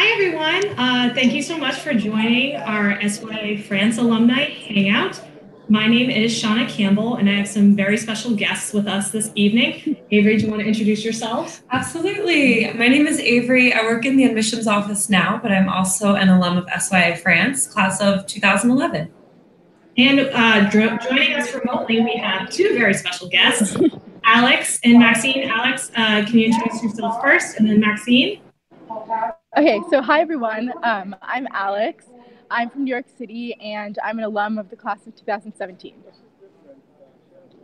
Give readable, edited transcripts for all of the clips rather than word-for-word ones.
Hi, everyone. Thank you so much for joining our SYA France Alumni Hangout. My name is Shauna Campbell, and I have some very special guests with us this evening. Avery, do you want to introduce yourselves? Absolutely. My name is Avery. I work in the admissions office now, but I'm also an alum of SYA France, class of 2011. And joining us remotely, we have two very special guests, Alex and Maxine. Alex, can you introduce yourself first, and then Maxine? Okay, so hi everyone. I'm Alex. I'm from New York City, and I'm an alum of the class of 2017.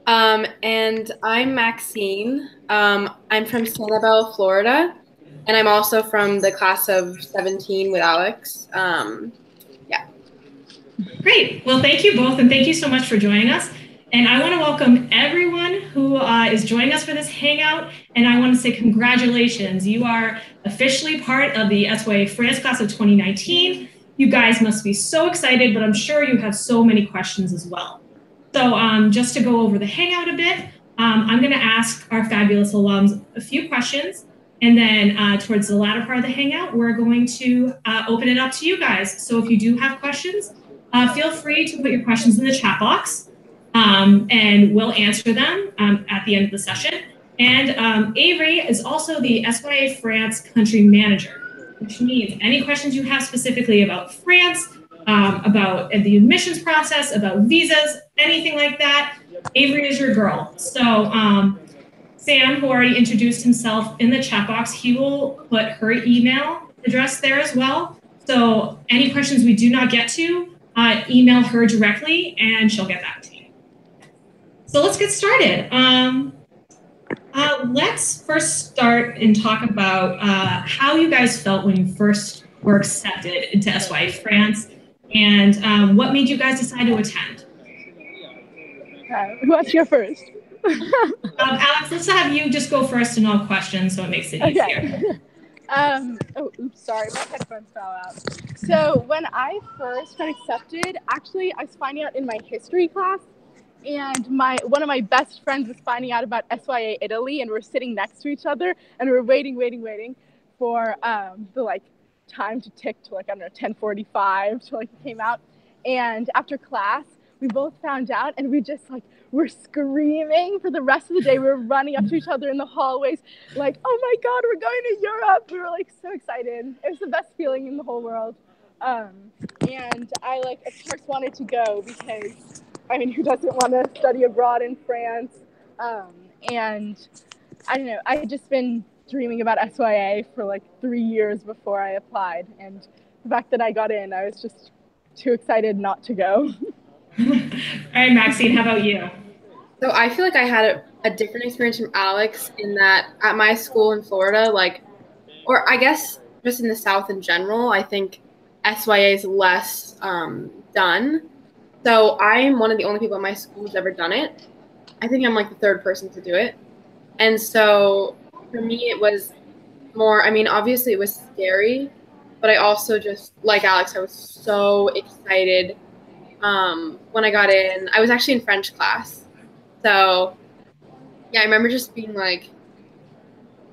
And I'm Maxine. I'm from Sanibel, Florida, and I'm also from the class of 17 with Alex. Yeah. Great. Well, thank you both, and thank you so much for joining us. And I want to welcome everyone who is joining us for this Hangout, and I want to say congratulations. You are officially part of the SYA France class of 2019. You guys must be so excited, but I'm sure you have so many questions as well. So just to go over the Hangout a bit, I'm going to ask our fabulous alums a few questions, and then towards the latter part of the Hangout, we're going to open it up to you guys. So if you do have questions, feel free to put your questions in the chat box. And we'll answer them at the end of the session. And Avery is also the SYA France country manager, which means any questions you have specifically about France, about the admissions process, about visas, anything like that, Avery is your girl. So Sam, who already introduced himself in the chat box, he will put her email address there as well. So any questions we do not get to, email her directly and she'll get back to you. So let's get started. Let's first start and talk about how you guys felt when you first were accepted into SYA France, and what made you guys decide to attend. Who wants to go first? Alex, let's have you just go first in all questions so it makes it easier. Oh, oops, sorry, my headphones fell out. So when I first got accepted, actually, I was finding out in my history class, and one of my best friends was finding out about SYA Italy, and we're sitting next to each other, and we're waiting for the time to tick to 10:45 till it came out. And after class, we both found out, and we just were screaming for the rest of the day. We were running up to each other in the hallways, like, "Oh my God, we're going to Europe!" We were so excited. It was the best feeling in the whole world. And I of course wanted to go because, who doesn't want to study abroad in France? And I don't know, I had just been dreaming about SYA for 3 years before I applied. And the fact that I got in, I was just too excited not to go. All right, Maxine, how about you? So I feel like I had a different experience from Alex in that at my school in Florida, or I guess just in the South in general, I think SYA is less done. So I'm one of the only people at my school who's ever done it. I think I'm the third person to do it. And so for me, it was more, obviously it was scary, but I also just, like Alex, I was so excited when I got in. I was actually in French class. So yeah, I remember just being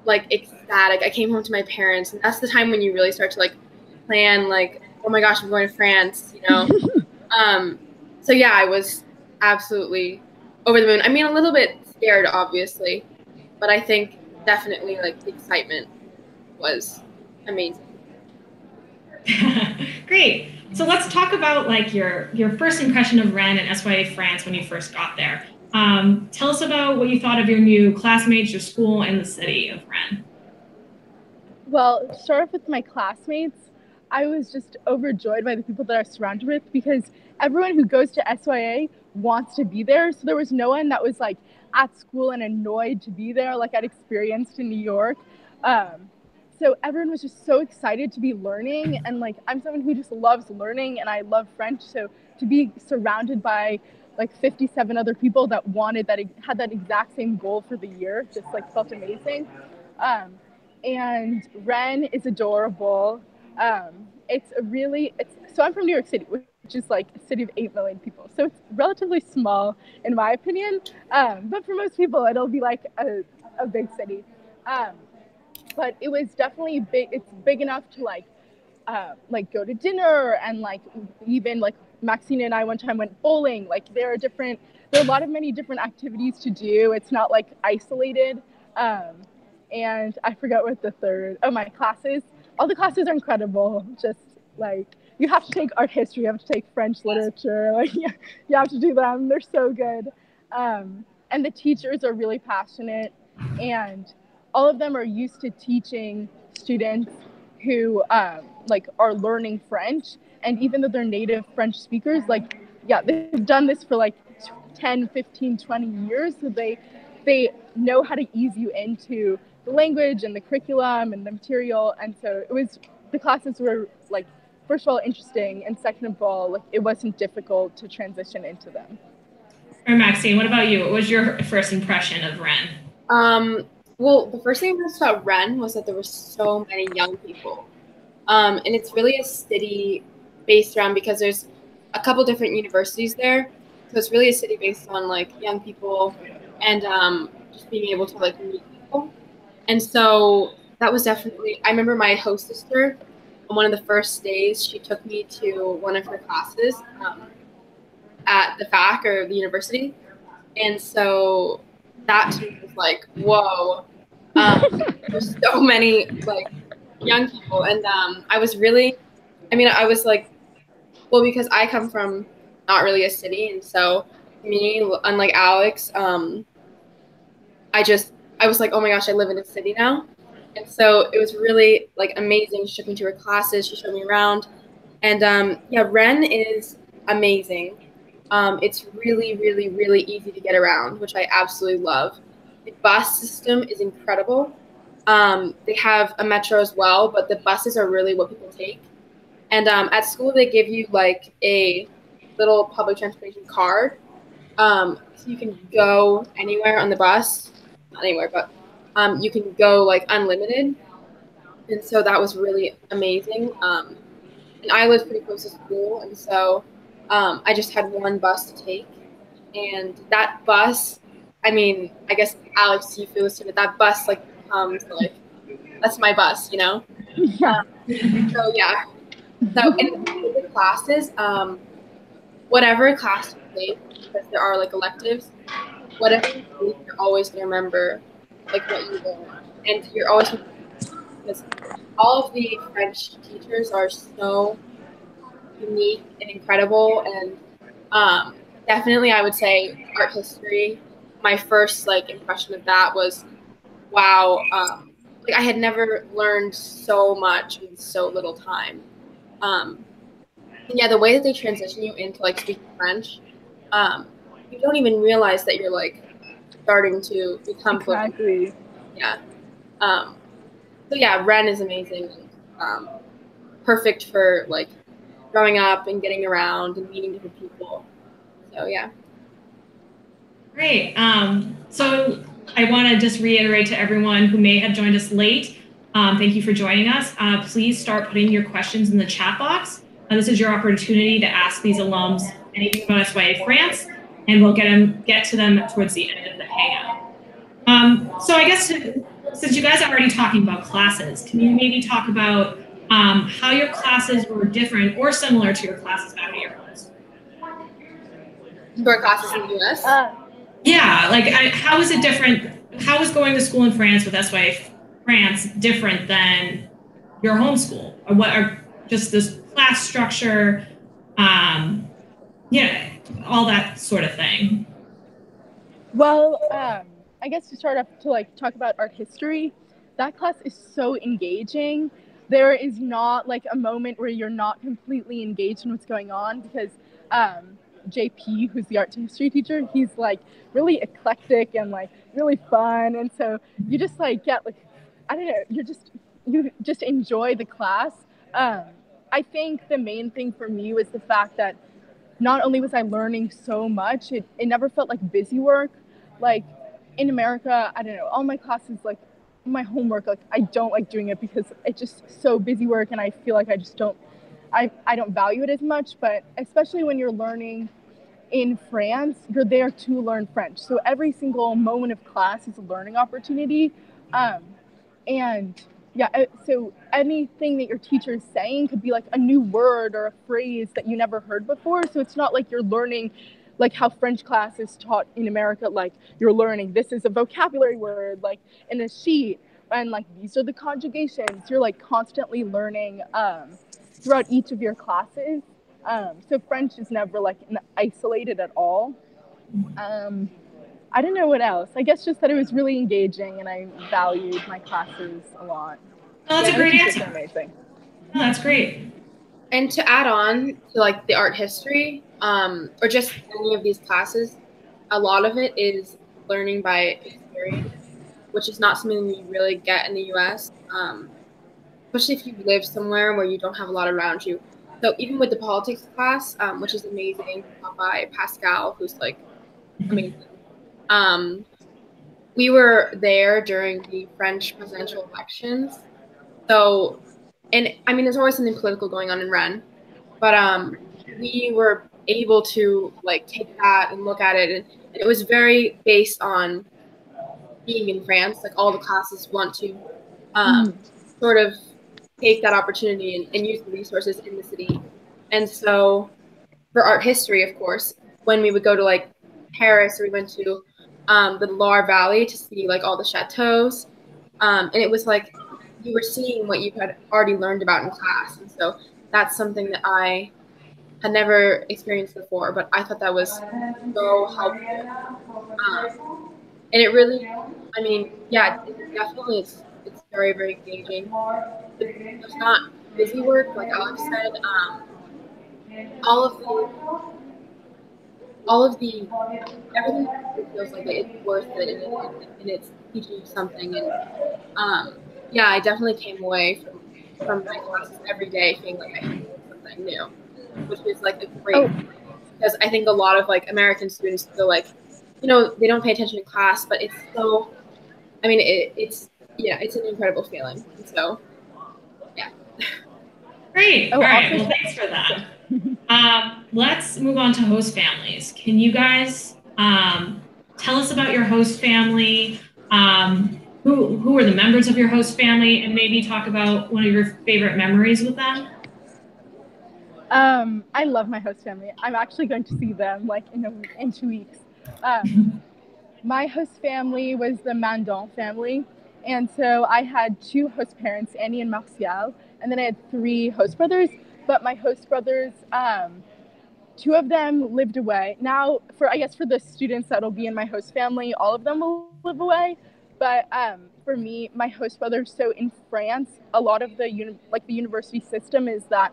ecstatic. I came home to my parents, and that's the time when you really start to plan, oh my gosh, I'm going to France, So yeah, I was absolutely over the moon. A little bit scared, obviously, but I think definitely the excitement was amazing. Great. So let's talk about your first impression of Rennes and SYA France when you first got there. Tell us about what you thought of your new classmates, your school, and the city of Rennes. Well, to start off with my classmates, I was just overjoyed by the people that I was surrounded with, because everyone who goes to SYA wants to be there. So there was no one that was at school and annoyed to be there like I'd experienced in New York. So everyone was just so excited to be learning, and I'm someone who just loves learning, and I love French. So to be surrounded by 57 other people that had that exact same goal for the year just felt amazing. And Rennes is adorable. So I'm from New York City, which is a city of 8 million people. So it's relatively small in my opinion. But for most people, it'll be a big city. But it was definitely big. It's big enough to like go to dinner, and like even like Maxine and I one time went bowling. Like there are a lot of many different activities to do. It's not like isolated. And I forgot what the third. Oh, my classes. All the classes are incredible. Just like you have to take art history, you have to take French literature. Like you have to do them. They're so good. And the teachers are really passionate, and all of them are used to teaching students who like are learning French. And even though they're native French speakers, like, yeah, they've done this for like 10, 15, 20 years. So they know how to ease you into the language and the curriculum and the material. And so the classes were like, first of all, interesting. And second of all, like it wasn't difficult to transition into them. All right, Maxine, what about you? What was your first impression of Ren? Well, the first thing I noticed about Ren was that there were so many young people. And it's really a city based around, because there's a couple different universities there. So it's really a city based on like young people and just being able to like meet people. And so that was definitely, I remember my host sister on one of the first days, she took me to one of her classes at the FAC or the university. And so that to me was like, whoa, there's so many like young people. And I was like, well, because I come from not really a city. And so me, unlike Alex, I was like, oh my gosh, I live in a city now. And so it was really like amazing. She took me to her classes. She showed me around. And yeah, Ren is amazing. It's really, really, really easy to get around, which I absolutely love. The bus system is incredible. They have a metro as well, but the buses are really what people take. And at school, they give you like a little public transportation card. So you can go anywhere on the bus. Not anywhere, but you can go like unlimited. And so that was really amazing. And I live pretty close to school, and so I just had one bus to take. And that bus, I mean, I guess Alex, you feel this too, but that bus like becomes like, that's my bus, you know? Yeah. So yeah. So in the classes, whatever class you take, because there are like electives, whatever you take, you're always gonna remember like what you learned, and you're always gonna, because all of the French teachers are so unique and incredible, and definitely I would say art history. My first like impression of that was, wow, like I had never learned so much in so little time. And yeah, the way that they transition you into like speaking French, you don't even realize that you're like starting to become fluent. Exactly. Yeah. So yeah, Ren is amazing. Perfect for like growing up and getting around and meeting different people. So yeah. Great. So I want to just reiterate to everyone who may have joined us late, thank you for joining us. Please start putting your questions in the chat box. This is your opportunity to ask these alums anything about SYA France, and we'll get to them towards the end of the Hangout. So I guess since you guys are already talking about classes, can you maybe talk about how your classes were different or similar to your classes back at your homes? Your classes in the US? Yeah, like how is it different? How is going to school in France with SYA France different than your homeschool? Or what are just this class structure, yeah, all that sort of thing? Well, I guess to start off to like talk about art history, that class is so engaging. There is not like a moment where you're not completely engaged in what's going on, because JP, who's the art history teacher, he's like really eclectic and like really fun, and so you just like get like, I don't know, you just enjoy the class. I think the main thing for me was the fact that not only was I learning so much, it never felt like busy work. Like in America, I don't know, all my classes, like my homework, like I don't like doing it because it's just so busy work, and I feel like I just don't, I don't value it as much. But especially when you're learning in France, you're there to learn French. So every single moment of class is a learning opportunity. And Yeah, so anything that your teacher is saying could be like a new word or a phrase that you never heard before. So it's not like you're learning like how French class is taught in America, like you're learning this is a vocabulary word like in a sheet, and like these are the conjugations. You're like constantly learning throughout each of your classes. So French is never like isolated at all. I don't know what else. I guess just that it was really engaging and I valued my classes a lot. Oh, that's a great answer. Amazing. Oh, that's great. And to add on to like the art history, or just any of these classes, a lot of it is learning by experience, which is not something you really get in the US, especially if you live somewhere where you don't have a lot around you. So even with the politics class, which is amazing, taught by Pascal, who's like amazing. We were there during the French presidential elections. So, and I mean, there's always something political going on in Rennes, but we were able to like take that and look at it, and it was very based on being in France. Like all the classes want to sort of take that opportunity and use the resources in the city. And so, for art history, of course, when we would go to like Paris, or we went to the Loire Valley to see like all the chateaus, and it was like you were seeing what you had already learned about in class, and so that's something that I had never experienced before, but I thought that was so helpful, and it really, I mean, yeah, definitely it's very very engaging. It's not busy work, like Alex said. All of the everything feels like it's worth it, and it's teaching you something. And yeah, I definitely came away from my classes every day feeling like I learned something new, which is like a great thing, because I think a lot of like American students feel like, you know, they don't pay attention in class, but it's so, I mean, it's yeah, it's an incredible feeling. And so yeah. Great. All right. Well, thanks for that. Let's move on to host families. Can you guys tell us about your host family? Who are the members of your host family, and maybe talk about one of your favorite memories with them? I love my host family. I'm actually going to see them like in 2 weeks. My host family was the Mandon family. And so I had 2 host parents, Annie and Martial, and then I had 3 host brothers. But my host brothers, 2 of them lived away. Now, for the students that'll be in my host family, all of them will live away. But for me, my host brothers, so in France, a lot of the university system is that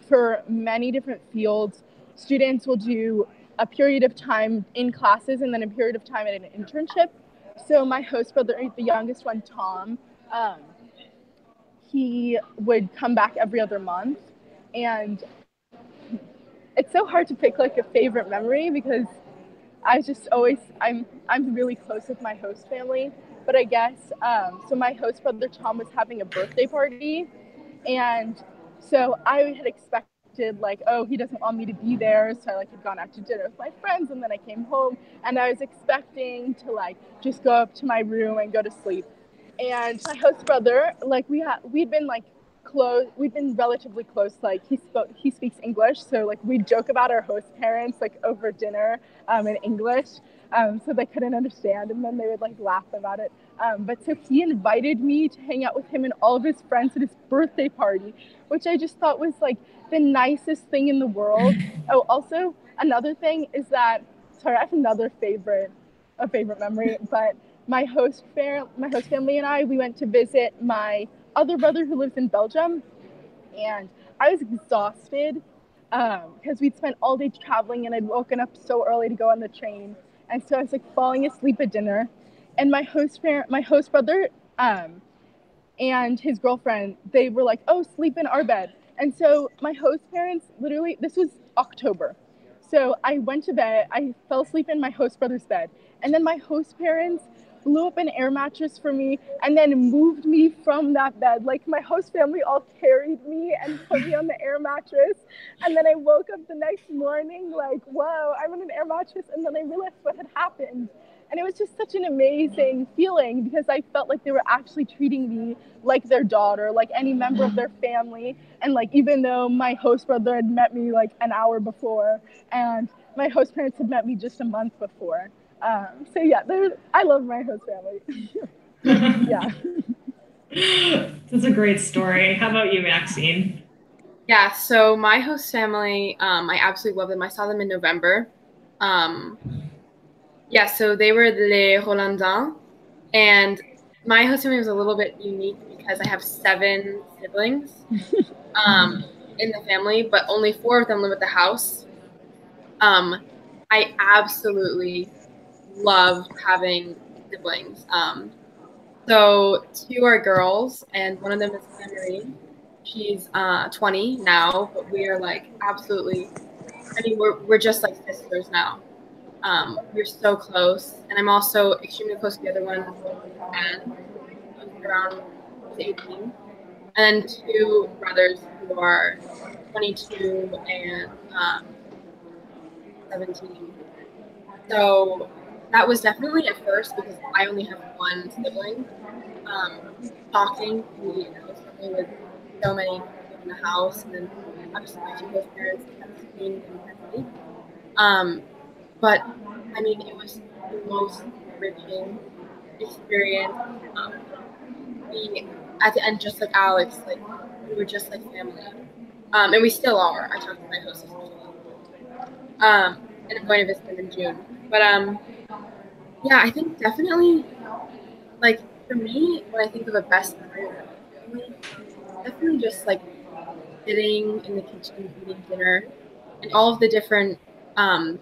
for many different fields, students will do a period of time in classes and then a period of time at an internship. So my host brother, the youngest one, Tom, he would come back every other month. And it's so hard to pick like a favorite memory because I'm really close with my host family. But I guess so my host brother Tom was having a birthday party, and so I had expected like, oh, he doesn't want me to be there, so I like had gone out to dinner with my friends, and then I came home and I was expecting to like just go up to my room and go to sleep. And my host brother, like we'd been like close, we'd been relatively close. Like he speaks English, so like we joke about our host parents like over dinner in English, so they couldn't understand, and then they would like laugh about it. But so he invited me to hang out with him and all of his friends at his birthday party, which I just thought was like the nicest thing in the world. Oh, also another thing is that, sorry, I have another favorite memory, but my host family and I, we went to visit my other brother who lives in Belgium, and I was exhausted because we'd spent all day traveling, and I'd woken up so early to go on the train, and so I was like falling asleep at dinner, and my host brother and his girlfriend, they were like, oh, sleep in our bed. And so my host parents, literally, this was October. So I went to bed, I fell asleep in my host brother's bed. And then my host parents blew up an air mattress for me and then moved me from that bed. Like my host family all carried me and put me on the air mattress. And then I woke up the next morning like, whoa, I'm on an air mattress. And then I realized what had happened. And it was just such an amazing feeling because I felt like they were actually treating me like their daughter, like any member of their family. And like, even though my host brother had met me like an hour before and my host parents had met me just a month before. So yeah, I love my host family. Yeah. That's a great story. How about you, Maxine? Yeah, so my host family, I absolutely love them. I saw them in November. Yeah, so they were Les Rolandins, and my host family was a little bit unique because I have 7 siblings in the family, but only 4 of them live at the house. I absolutely love having siblings. So 2 are girls, and one of them is Marie. She's 20 now, but we are like absolutely. I mean, we're just like sisters now. We're so close, and I'm also extremely close to the other one, and he's around 18, and then 2 brothers who are 22 and 17. So that was definitely at first because I only have one sibling. Shocking to be in a house family with so many people in the house, and then obviously my 2 host parents kept being in the But I mean, it was the most enriching experience. We at the end, just like Alex, like we were just like family, and we still are. I talked to my hostess, and I'm going to visit them in June. But yeah, I think definitely like for me, when I think of a best memory of my family, definitely just like sitting in the kitchen eating dinner, and all of the different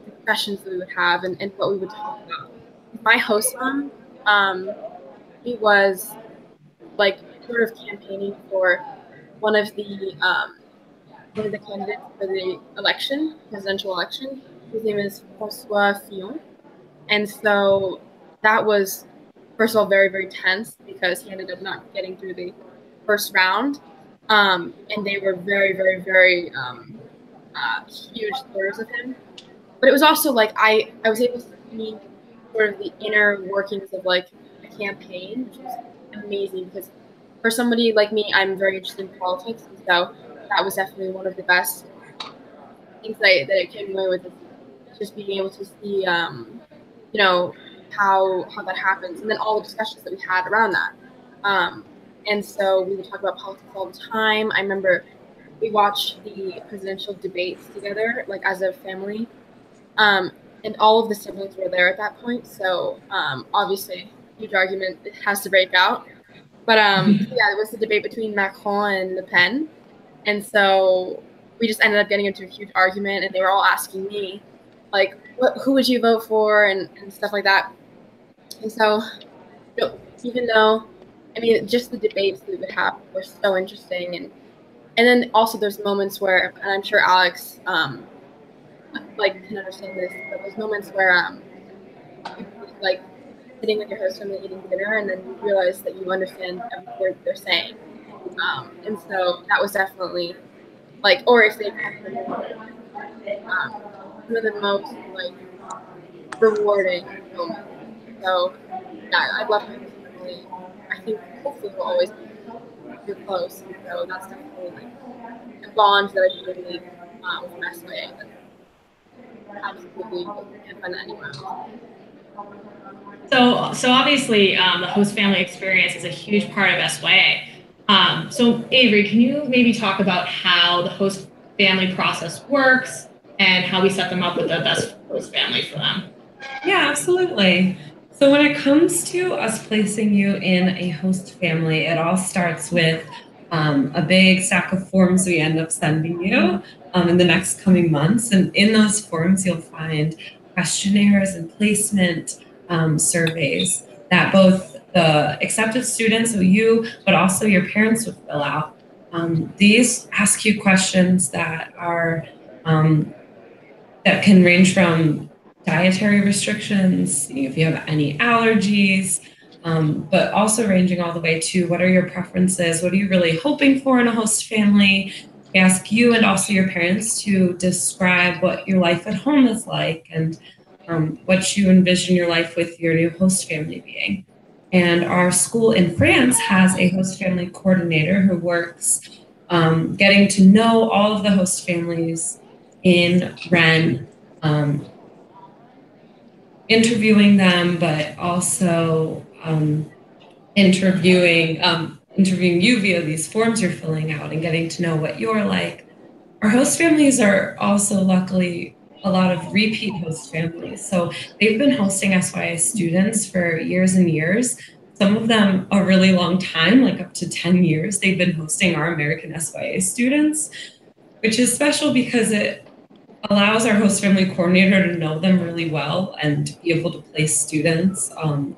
discussions that we would have and what we would talk about. My host mom, he was like sort of campaigning for one of the candidates for the presidential election. His name is François Fillon, and so that was first of all very very tense because he ended up not getting through the first round, and they were very very very huge supporters of him. But it was also like I was able to see sort of the inner workings of like a campaign, which was amazing because for somebody like me, I'm very interested in politics, and so that was definitely one of the best things that I came away with, is just being able to see, you know, how that happens, and then all the discussions that we had around that. And so we would talk about politics all the time. I remember we watched the presidential debates together, like as a family. And all of the siblings were there at that point. So obviously, huge argument has to break out. But yeah, it was the debate between Macron and Le Pen. And so we just ended up getting into a huge argument, and they were all asking me, like, who would you vote for, and stuff like that. And so, you know, even though, I mean, just the debates that we would have were so interesting. And then also there's moments where, and I'm sure Alex, like can understand this, but there's moments where like sitting with your host family eating dinner, and then you realize that you understand every word they're saying, and so that was definitely like, or if they come from some of the most like rewarding moments. So yeah, I love my family. I think hopefully we'll always be close, and so that's definitely like a bond that I should leave with my SYA. Absolutely can't find that anywhere else. So obviously, the host family experience is a huge part of SYA. So Avery, can you maybe talk about how the host family process works and how we set them up with the best host family for them? Yeah, absolutely. So when it comes to us placing you in a host family, it all starts with a big stack of forms we end up sending you in the next coming months. And in those forms, you'll find questionnaires and placement surveys that both the accepted students, so you, but also your parents would fill out. These ask you questions that are that can range from dietary restrictions, if you have any allergies, but also ranging all the way to what are your preferences? What are you really hoping for in a host family? We ask you and also your parents to describe what your life at home is like, and what you envision your life with your new host family being. And our school in France has a host family coordinator who works getting to know all of the host families in Rennes, interviewing them, but also interviewing you via these forms you're filling out and getting to know what you're like. Our host families are also luckily a lot of repeat host families. So they've been hosting SYA students for years and years. Some of them a really long time, like up to 10 years, they've been hosting our American SYA students, which is special because it allows our host family coordinator to know them really well and be able to place students a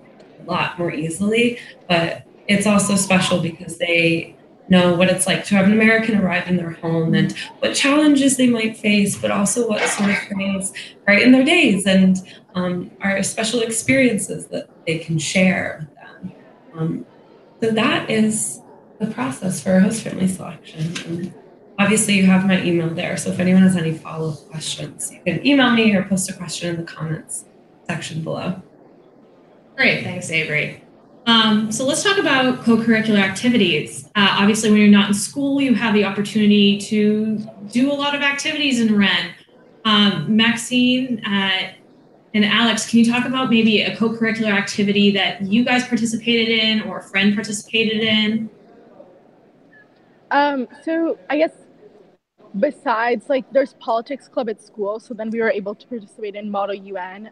lot more easily. But it's also special because they know what it's like to have an American arrive in their home and what challenges they might face, but also what sort of things brighten their days and are special experiences that they can share with them. So that is the process for a host family selection. And obviously, you have my email there. So if anyone has any follow-up questions, you can email me or post a question in the comments section below. Great, thanks, Avery. So let's talk about co-curricular activities. Obviously, when you're not in school, you have the opportunity to do a lot of activities in Rennes. Maxine and Alex, can you talk about maybe a co-curricular activity that you guys participated in or a friend participated in? So I guess besides, like, there's politics club at school, so then we were able to participate in Model UN.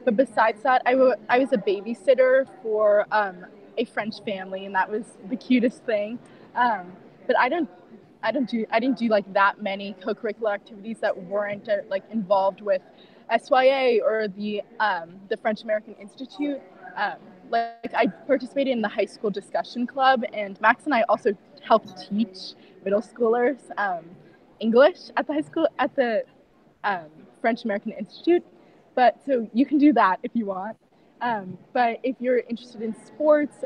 But besides that, I was a babysitter for a French family, and that was the cutest thing. But I didn't do like that many co-curricular activities that weren't like involved with SYA or the French American Institute. Like I participated in the high school discussion club, and Max and I also helped teach middle schoolers English at the French American Institute. But so you can do that if you want. But if you're interested in sports,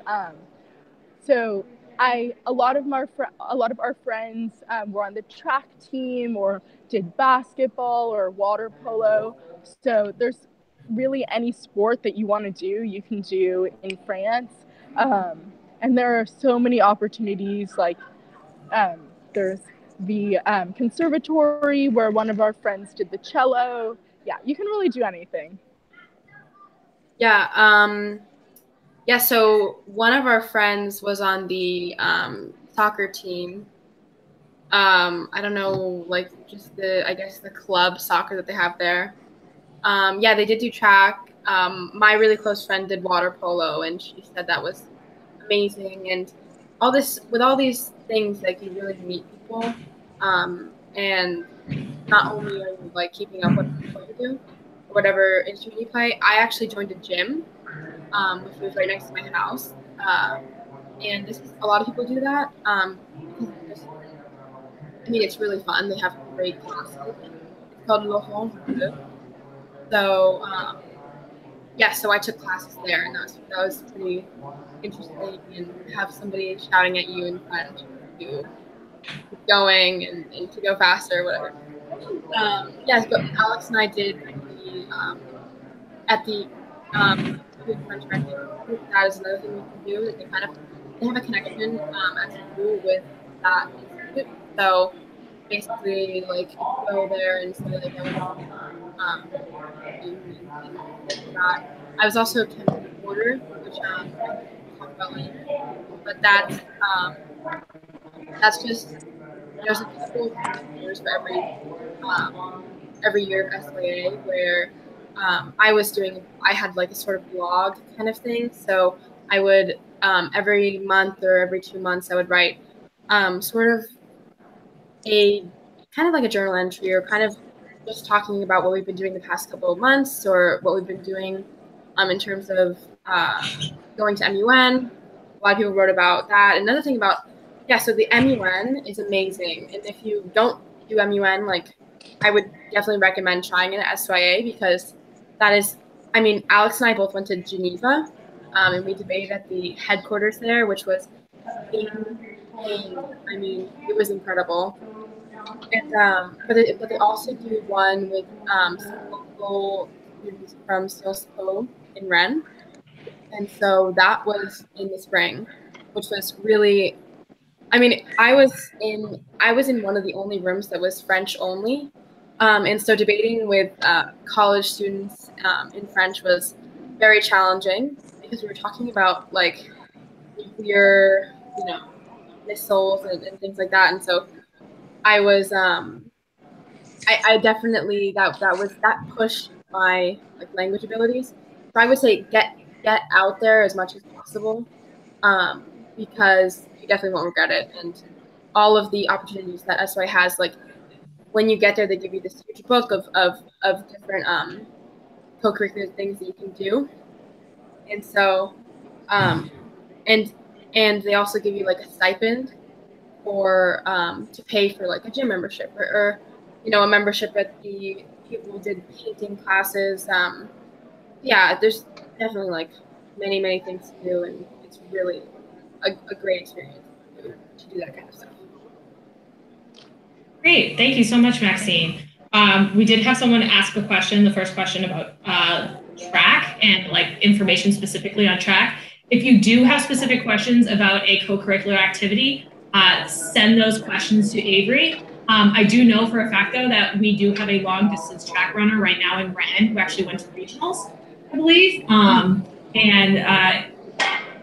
so a lot of our friends were on the track team or did basketball or water polo. So there's really any sport that you want to do, you can do in France. And there are so many opportunities. Like there's the conservatory where one of our friends did the cello. Yeah, you can really do anything. Yeah. Yeah, so one of our friends was on the soccer team. I don't know, like just I guess the club soccer that they have there. Yeah, they did do track. My really close friend did water polo, and she said that was amazing. And with all these things, like you really meet people, and not only are you like keeping up with what you do, or whatever instrument you play. I actually joined a gym, which was right next to my house, and a lot of people do that. I mean, it's really fun. They have great classes. It's called Laurent. So yeah, so I took classes there, and that was pretty interesting. And have somebody shouting at you in French to keep going and to go faster, whatever. Yes, but Alex and I did at the French American. That is another thing we can do. That they have a connection at school with that institute. So basically, like go there and say like I want that. I was also a temp reporter, which I'll talk about later. But that's just there's a couple of years for every year of SYA where I had like a sort of blog kind of thing. So I would every month or every 2 months I would write sort of a kind of like a journal entry or kind of just talking about what we've been doing the past couple of months or what we've been doing in terms of going to MUN. A lot of people wrote about that. Another thing about, so the MUN is amazing. And if you don't do MUN, like I would definitely recommend trying it at SYA because that is, I mean, Alex and I both went to Geneva and we debated at the headquarters there, which was, I mean, it was incredible. And but they also do one with some local students from SYA in Rennes. And so that was in the spring, which was really, I mean, I was in one of the only rooms that was French only. And so debating with college students in French was very challenging because we were talking about like nuclear, missiles and things like that. And so I was, I definitely, that pushed my like language abilities. So I would say get out there as much as possible, because you definitely won't regret it. And all of the opportunities that SY has, like when you get there, they give you this huge book of different co-curricular things that you can do. And so, and they also give you like a stipend or to pay for like a gym membership or a membership at the people who did painting classes. Yeah, there's definitely like many things to do, and it's really a great experience to do that kind of stuff. Great. Thank you so much, Maxine. We did have someone ask a question, the first question about track and like information specifically on track. If you do have specific questions about a co-curricular activity, send those questions to Avery. I do know for a fact, though, that we do have a long distance track runner right now in Rennes who actually went to regionals, I believe, and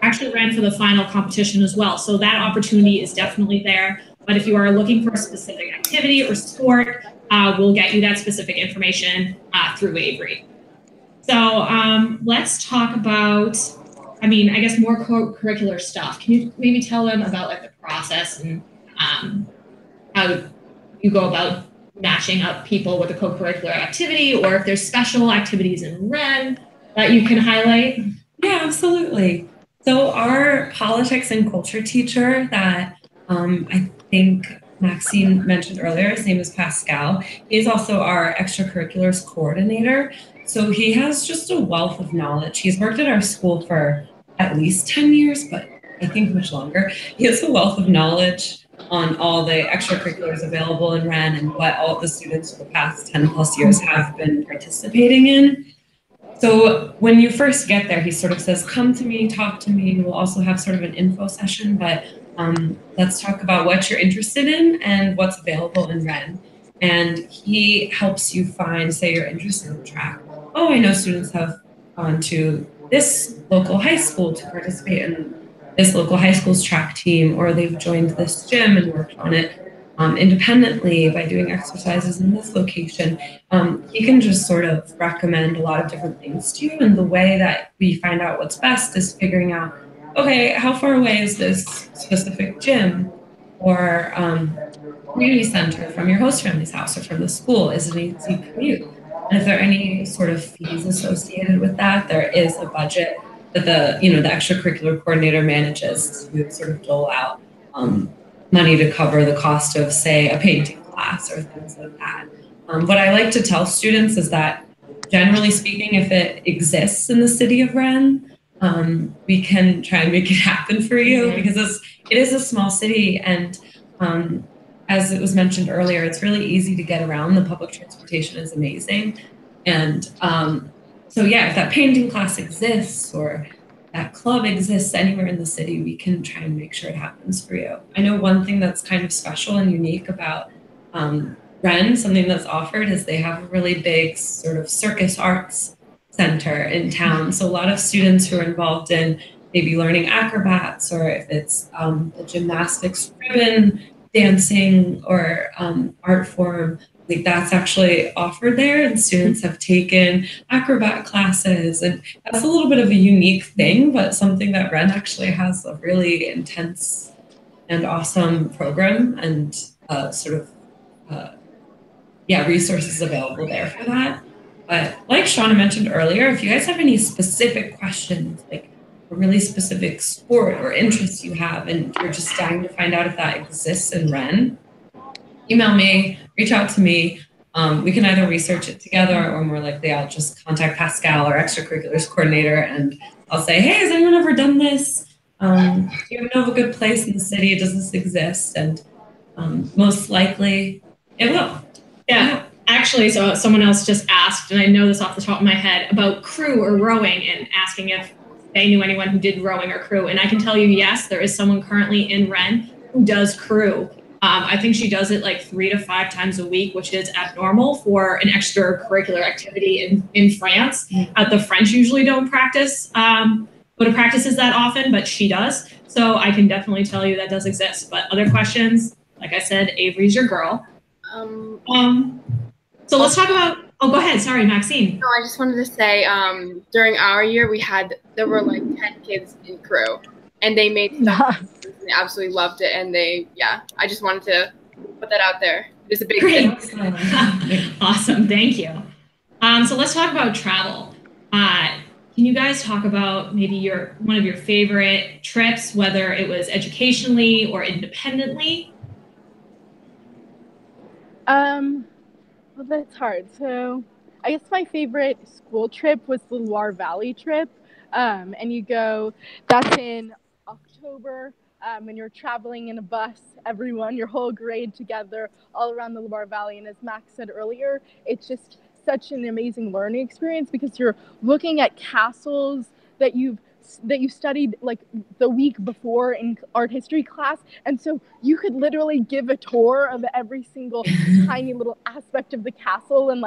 actually ran for the final competition as well. So that opportunity is definitely there. But if you are looking for a specific activity or sport, we'll get you that specific information through Avery. So let's talk about, I guess more co-curricular stuff. Can you maybe tell them about like the process and how you go about matching up people with a co-curricular activity, or if there's special activities in Rennes that you can highlight? Yeah, absolutely. So our politics and culture teacher that I think Maxine mentioned earlier, his name is Pascal. He's also our extracurriculars coordinator. So he has just a wealth of knowledge. He's worked at our school for at least 10 years, but I think much longer. He has a wealth of knowledge on all the extracurriculars available in Rennes and what all of the students for the past 10 plus years have been participating in. So when you first get there, he sort of says, come to me, talk to me. We'll also have sort of an info session, but let's talk about what you're interested in and what's available in Rennes. And he helps you find, say you're interested in track. Oh, I know students have gone to this local high school to participate in this local high school's track team, or they've joined this gym and worked on it independently by doing exercises in this location. He can just sort of recommend a lot of different things to you. And the way that we find out what's best is figuring out, okay, how far away is this specific gym or community center from your host family's house or from the school? Is it an easy commute? And if there are any sort of fees associated with that, there is a budget that the extracurricular coordinator manages to sort of dole out money to cover the cost of, say, a painting class or things like that. What I like to tell students is that, generally speaking, if it exists in the city of Rennes, we can try and make it happen for you, because it is a small city, and as it was mentioned earlier, it's really easy to get around. The public transportation is amazing. And so yeah, if that painting class exists or that club exists anywhere in the city, we can try and make sure it happens for you. I know one thing that's kind of special and unique about Rennes, something that's offered, is they have a really big sort of circus arts center in town. So a lot of students who are involved in maybe learning acrobats, or if it's the gymnastics, ribbon dancing, or art form, like that's actually offered there, and students have taken acrobat classes, and that's a little bit of a unique thing, but something that Rennes actually has a really intense and awesome program and resources available there for that. But like Shauna mentioned earlier, if you guys have any specific questions, like a really specific sport or interest you have, and you're just dying to find out if that exists in Rennes, email me, reach out to me. We can either research it together, or more likely I'll just contact Pascal, our extracurriculars coordinator, and I'll say, hey, has anyone ever done this? Do you know of a good place in the city? Does this exist? And most likely it will. Yeah. actually, so someone else just asked, and I know this off the top of my head, about crew or rowing and asking if they knew anyone who did rowing or crew. And I can tell you, yes, there is someone currently in Rennes who does crew. I think she does it like 3 to 5 times a week, which is abnormal for an extracurricular activity in France. The French usually don't practice, go to practices that often, but she does. So I can definitely tell you that does exist. But other questions, like I said, Avery's your girl. So let's talk about, oh, go ahead. Sorry, Maxine. No, I just wanted to say, during our year, there were like 10 kids in crew, and they made stuff. They absolutely loved it, and I just wanted to put that out there. It's a big thing. Awesome, thank you. So let's talk about travel. Can you guys talk about maybe one of your favorite trips, whether it was educationally or independently? Well, that's hard. So I guess my favorite school trip was the Loire Valley trip. And that's in October, and you're traveling in a bus, everyone, your whole grade together, all around the Loire Valley. And as Max said earlier, it's just such an amazing learning experience because you're looking at castles that you studied like the week before in art history class, and so you could literally give a tour of every single tiny little aspect of the castle, and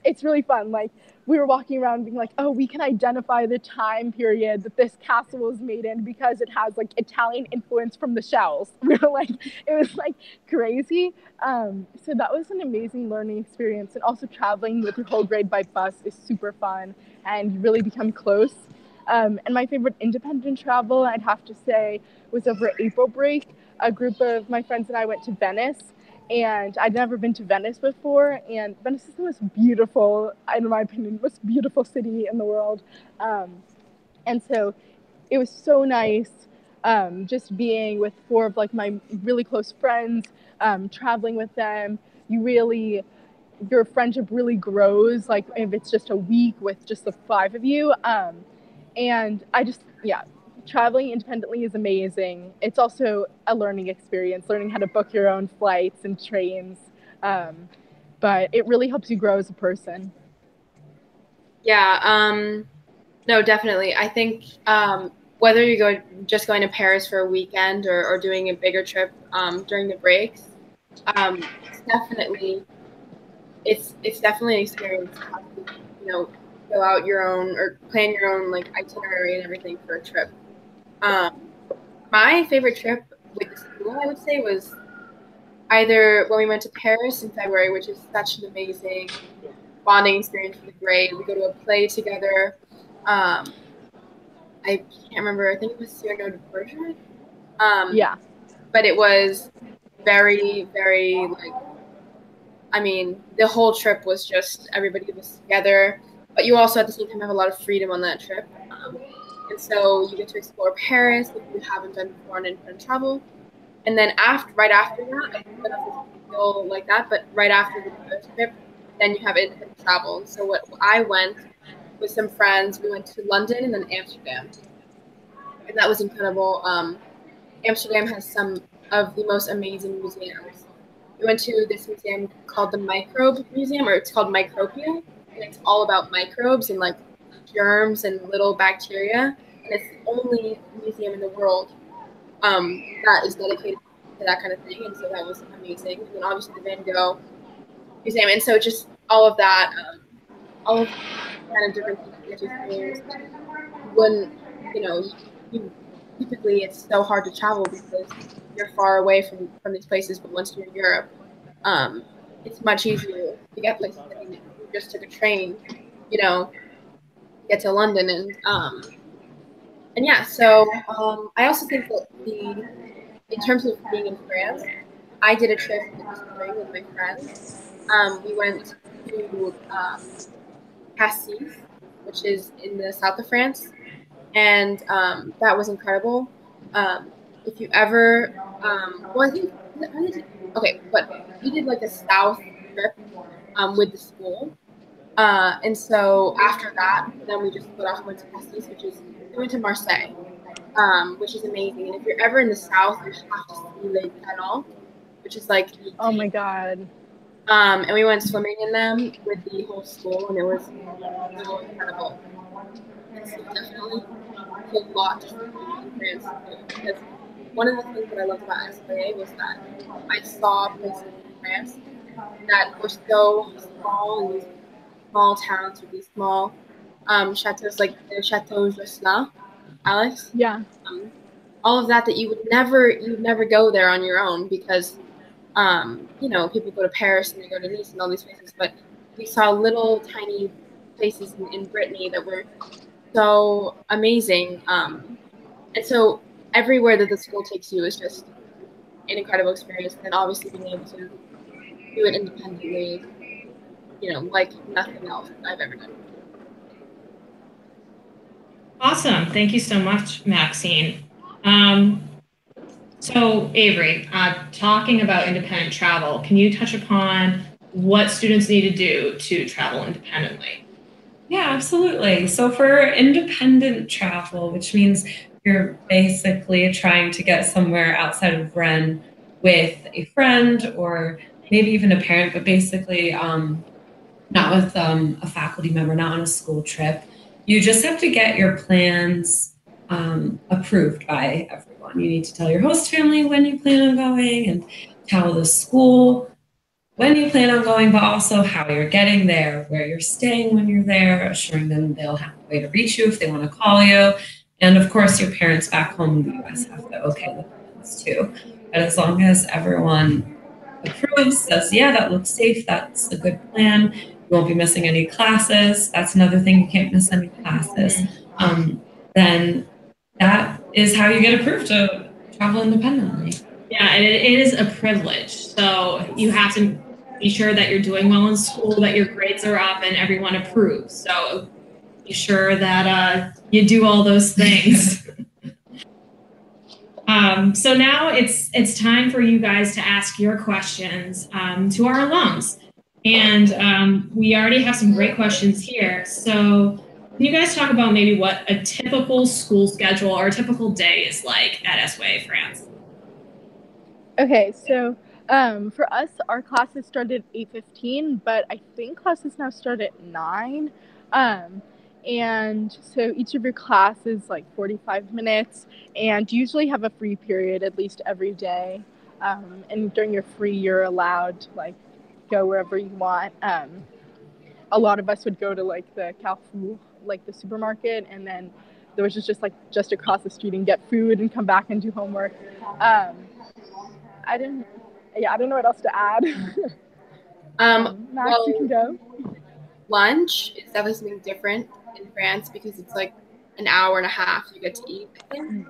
it's really fun. Like, we were walking around being like, oh, we can identify the time period that this castle was made in because it has like Italian influence from the shells. We were like, it was like crazy. So that was an amazing learning experience, and also traveling with your whole grade by bus is super fun, and you really become close. And my favorite independent travel, I'd have to say, was over April break. A group of my friends and I went to Venice, and I'd never been to Venice before, and Venice is the most beautiful, in my opinion, most beautiful city in the world. And so it was so nice just being with 4 of like my really close friends, traveling with them. Your friendship really grows, like if it's just a week with just the 5 of you. And traveling independently is amazing. It's also a learning experience, learning how to book your own flights and trains. But it really helps you grow as a person. Yeah, no, definitely. I think whether you're just going to Paris for a weekend or doing a bigger trip during the breaks, it's definitely an experience to have to, go out your own or plan your own like itinerary and everything for a trip. My favorite trip with the school, I would say, was either when we went to Paris in February, which is such an amazing bonding experience for the grade. We go to a play together. I can't remember. I think it was Cyrano de Bergerac. Yeah. But it was very, very the whole trip was just everybody was together. But you also at the same time have a lot of freedom on that trip. And so you get to explore Paris if you haven't done before on independent travel. And then right after that, I don't know if it's still like that, but right after the trip, then you have independent travel. And so I went with some friends. We went to London and then Amsterdam. And that was incredible. Amsterdam has some of the most amazing museums. We went to this museum called the Microbe Museum, or it's called Micropia, and it's all about microbes and like germs and little bacteria. And it's the only museum in the world that is dedicated to that kind of thing. And so that was amazing. And then obviously the Van Gogh Museum. And so just all of that, all of kind of different things. When, typically it's so hard to travel because you're far away from these places, but once you're in Europe, it's much easier to get places. I mean, you just took a train, get to London, and yeah. So I also think that in terms of being in France, I did a trip in the spring with my friends. We went to Cassis, which is in the south of France, and that was incredible. If you ever, well, I think, okay, but we did like a south trip with the school. And so after that, then we just split off and went to Cassis, we went to Marseille, which is amazing. And if you're ever in the south, you have to see Lake Canon, which is like, oh my God. And we went swimming in them with the whole school, and it was so incredible. And so definitely a lot to see in France too, because one of the things that I loved about SYA was that I saw places in France that were so small in these small towns with these small chateaus, like the Chateau Jocelyn, Alex. Yeah. All of that you would never go there on your own because people go to Paris and they go to Nice and all these places, but we saw little tiny places in Brittany that were so amazing. And so everywhere that the school takes you is just an incredible experience. And obviously being able to do it independently, like nothing else I've ever done. Awesome. Thank you so much, Maxine. So Avery, talking about independent travel, can you touch upon what students need to do to travel independently? Yeah, absolutely. So for independent travel, which means you're basically trying to get somewhere outside of Rennes with a friend or maybe even a parent, but basically not with a faculty member, not on a school trip. You just have to get your plans approved by everyone. You need to tell your host family when you plan on going and tell the school when you plan on going, but also how you're getting there, where you're staying when you're there, assuring them they'll have a way to reach you if they want to call you. And of course, your parents back home in the US have to okay the plans too. But as long as everyone approves, says, yeah, that looks safe, that's a good plan, you won't be missing any classes, that's another thing, you can't miss any classes, then that is how you get approved to travel independently. Yeah, and it is a privilege. So you have to be sure that you're doing well in school, that your grades are up, and everyone approves. So be sure that you do all those things. So now it's time for you guys to ask your questions to our alums. And we already have some great questions here. So can you guys talk about maybe what a typical school schedule or a typical day is like at SYA France? Okay, so for us, our classes started at 8:15, but I think classes now start at 9. And so each of your classes like 45 minutes, and you usually have a free period at least every day. And during your free, you're allowed to like go wherever you want. A lot of us would go to like the Carrefour, like the supermarket, and then there was just across the street and get food and come back and do homework. I don't know what else to add. Max, you can go. Lunch is definitely something different in France because it's like an hour and a half you get to eat, I think.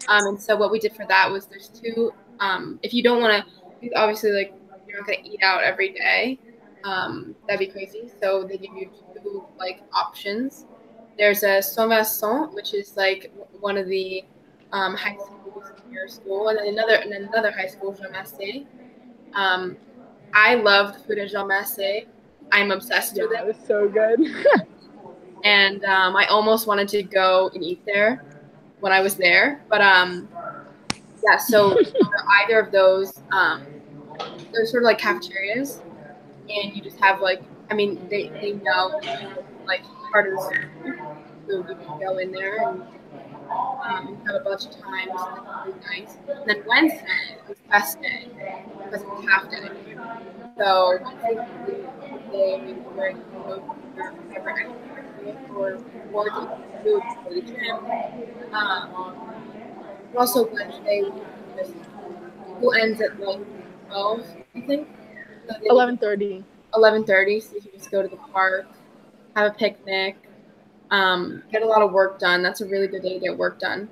And so what we did for that was there's two, if you don't want to, obviously like you're not going to eat out every day. That'd be crazy. So they give you two like options. There's a Sommerson, which is like one of the high schools in your school, and then another high school, Jean Massé. I love the food at Jean Massé. I'm obsessed with it. It was so good. And I almost wanted to go and eat there when I was there, but yeah. So either of those, they're sort of like cafeterias, and you just have like, I mean, they know like part of the school, so you can go in there and have a bunch of times. That's really nice. And then Wednesday is best day because it's half day. So Wednesday is the day where you go to whatever activity or work food for the gym. Also Wednesday school ends at like 12, I think. So 11:30. 11:30, so you can just go to the park, have a picnic, get a lot of work done. That's a really good day to get work done.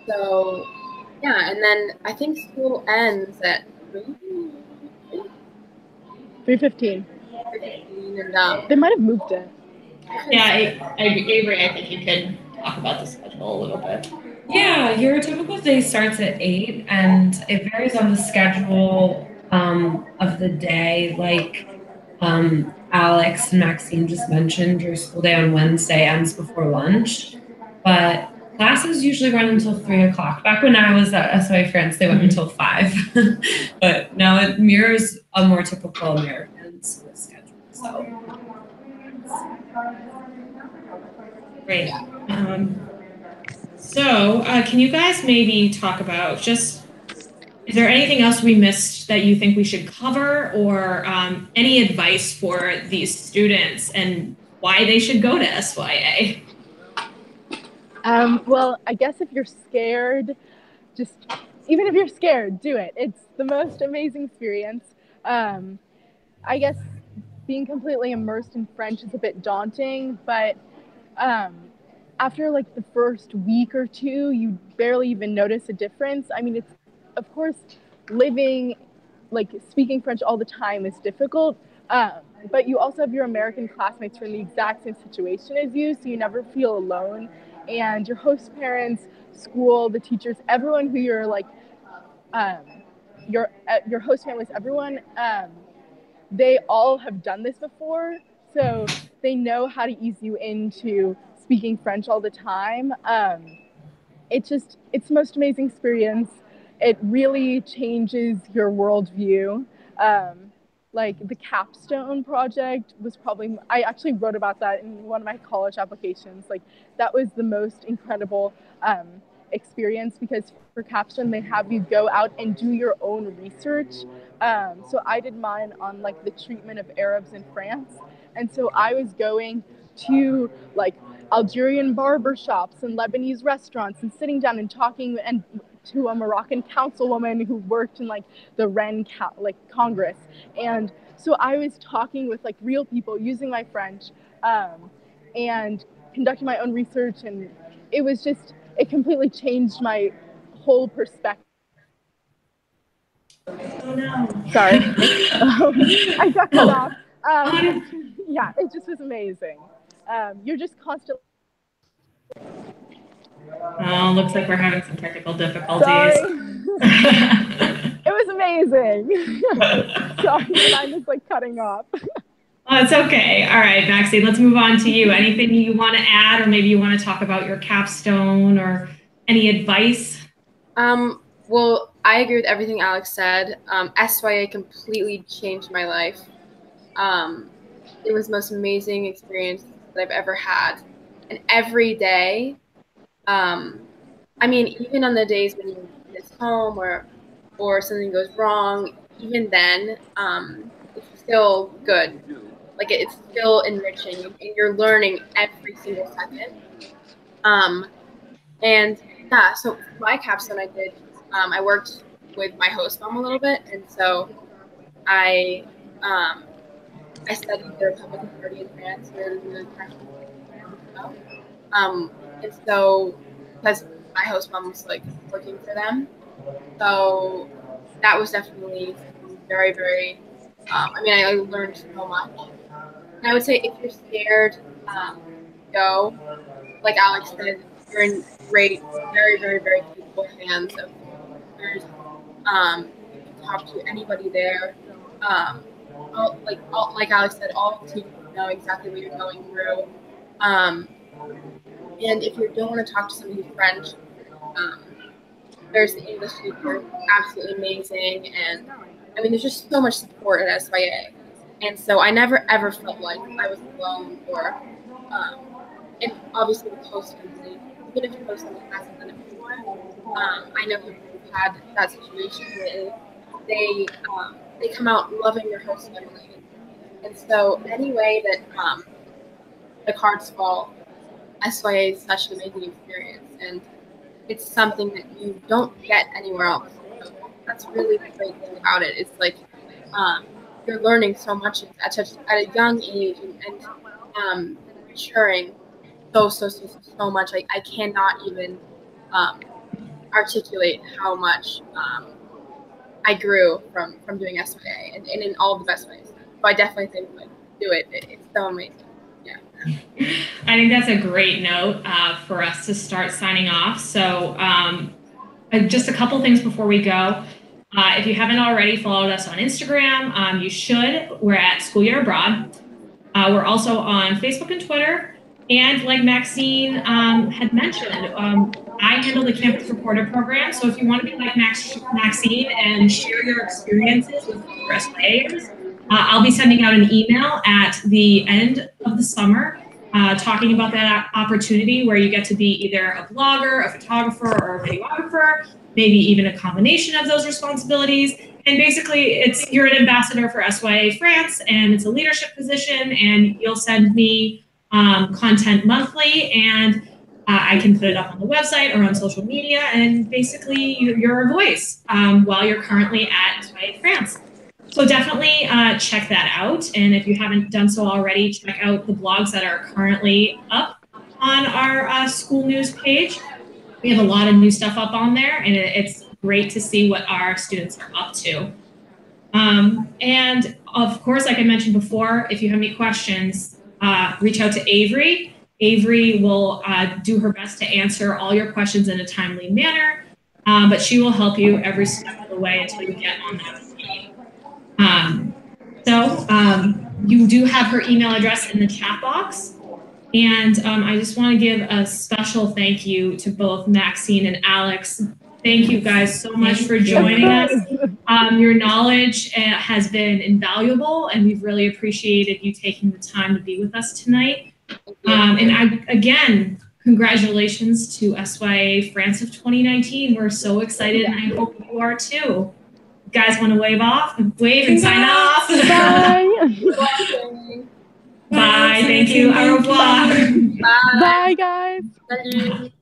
So, yeah, and then I think school ends at 3:15. And they might have moved it. Yeah, Avery, I think you could talk about the schedule a little bit. Yeah, your typical day starts at 8, and it varies on the schedule of the day. Like Alex and Maxine just mentioned, your school day on Wednesday ends before lunch, but classes usually run until 3 o'clock. Back when I was at SYA France, they went until 5, but now it mirrors a more typical American So. Great. So can you guys maybe talk about is there anything else we missed that you think we should cover, or any advice for these students and why they should go to SYA? Well, I guess if you're scared, even if you're scared, do it. It's the most amazing experience. I guess being completely immersed in French is a bit daunting, but after like the first week or two, you barely even notice a difference. I mean, it's, of course, speaking French all the time is difficult, but you also have your American classmates who are in the exact same situation as you, so you never feel alone. And your host parents, school, the teachers, everyone who you're like, your host families, everyone, they all have done this before, so they know how to ease you into speaking French all the time. It's the most amazing experience. It really changes your worldview. Like the capstone project was probably, I actually wrote about that in one of my college applications. Like that was the most incredible experience, because for capstone they have you go out and do your own research. So I did mine on like the treatment of Arabs in France, and so I was going to like Algerian barber shops and Lebanese restaurants and sitting down and talking and to a Moroccan councilwoman who worked in like the Congress. And so I was talking with like real people using my French, and conducting my own research, and it completely changed my whole perspective. Oh no. Sorry. I got cut off. Yeah, it just was amazing. You're just constantly. Oh, looks like we're having some technical difficulties. Sorry. It was amazing. Sorry, mine is like cutting off. Oh, it's okay. All right, Maxine, let's move on to you. Anything you want to add, or maybe you want to talk about your capstone or any advice? Well, I agree with everything Alex said. SYA completely changed my life. It was the most amazing experience that I've ever had. And every day, I mean, even on the days when you miss home or something goes wrong, even then, it's still good. Like it's still enriching, and you're learning every single second. And yeah, so for my capstone, I worked with my host mom a little bit, and so I studied the Republican Party in France, and so because my host mom was like working for them, so that was definitely very, very. I mean, I learned so much. And I would say if you're scared, go. Like Alex said, you're in great, very, very, very capable hands of teachers. You can talk to anybody there. Like Alex said, all teachers know exactly what you're going through. And if you don't want to talk to somebody who's French, there's the English teacher, absolutely amazing. And I mean, there's just so much support at SYA. And so I never ever felt like I was alone, or and obviously with host family, even if your host family hasn't done it before, I know people who've had that situation where they come out loving their host family. And so any way that the cards fall, SYA is such an amazing experience, and it's something that you don't get anywhere else. So that's really the great thing about it. It's like you're learning so much at a young age, and maturing so much. I cannot even articulate how much I grew from doing SYA, and in all the best ways. So I definitely think like do it. It's so amazing. Yeah. I think that's a great note for us to start signing off. So just a couple things before we go. If you haven't already followed us on Instagram, you should. We're at School Year Abroad. We're also on Facebook and Twitter. And like Maxine had mentioned, I handle the Campus Reporter program. So if you want to be like Maxine and share your experiences with your SYAers, I'll be sending out an email at the end of the summer talking about that opportunity where you get to be either a blogger, a photographer, or a videographer, maybe even a combination of those responsibilities. And basically, you're an ambassador for SYA France, and it's a leadership position, and you'll send me content monthly, and I can put it up on the website or on social media, and basically you're a voice while you're currently at SYA France. So definitely check that out. And if you haven't done so already, check out the blogs that are currently up on our school news page. We have a lot of new stuff up on there, and it's great to see what our students are up to. And of course, like I mentioned before, if you have any questions, reach out to Avery. Avery will do her best to answer all your questions in a timely manner, but she will help you every step of the way until you get on that meeting. You do have her email address in the chat box. And I just want to give a special thank you to both Maxine and Alex. Thank you guys so much for joining us. Your knowledge has been invaluable, and we've really appreciated you taking the time to be with us tonight. Again, congratulations to SYA France of 2019. We're so excited, and I hope you are too. You guys want to wave and sign off? Bye. Bye. Thank you. Au revoir. Bye. Bye, guys. Salut.